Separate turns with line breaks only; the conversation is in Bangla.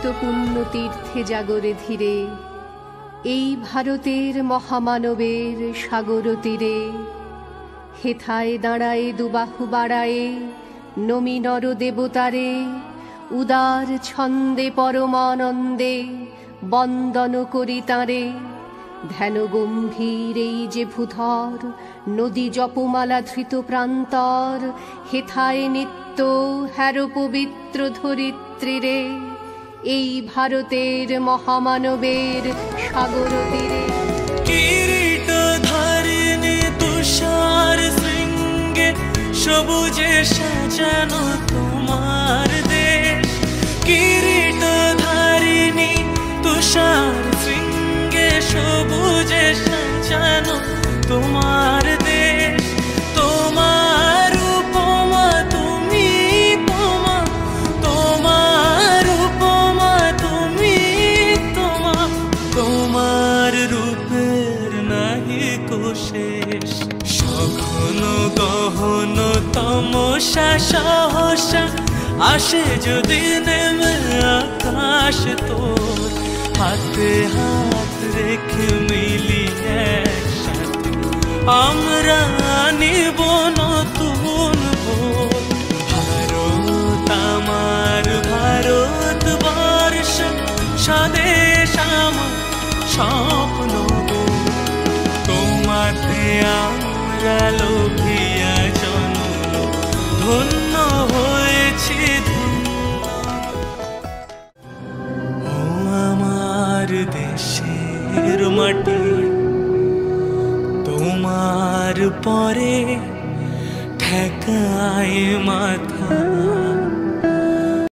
নিত্য পুণ্য তীর্থে জাগরে ধীরে, এই ভারতের মহামানবের সাগর তীরে। হেথায় দাঁড়ায়ে দুবাহু বাড়ায়ে নমি নর দেবতারে, উদার ছন্দে পরমানন্দে বন্দন করি তাঁরে। ধ্যান গম্ভীর এই যে ভূধর, নদী জপমালা ধৃত প্রান্তর। হেথায় নিত্য হ্যার পবিত্র ধরিত্রীরে, এই ভারতের মহামানবের সাগর তীরে।
কিরীট ধারিণী তুষার শৃঙ্গে, সবুজে সাজানো তোমার দেশ। কিরীট ধারিণী তুষার শৃঙ্গে, সবুজে সাজানো তোমার দেশ। তোমার উপমা তুমি তোমা, তোমার উপমা তুমি তোমা, তোমার রূপের নাহি কোশেষ। সঘন গহন তমসা সহসা আসে যদি নেমে আকাশ তোর। হাতে হাত রেখে মিলি একসাথে আমরা নিব নতুন ভোর। ভারত আমার ভারতবর্ষ, স্বদেশ আমার স্বপ্ন। তোমাতে আমরা লোভিয়া জন্ম, ধন্য হয়েছি ও আমার দেশের মাটি। তোমার পরে ঠেকায় মাথা।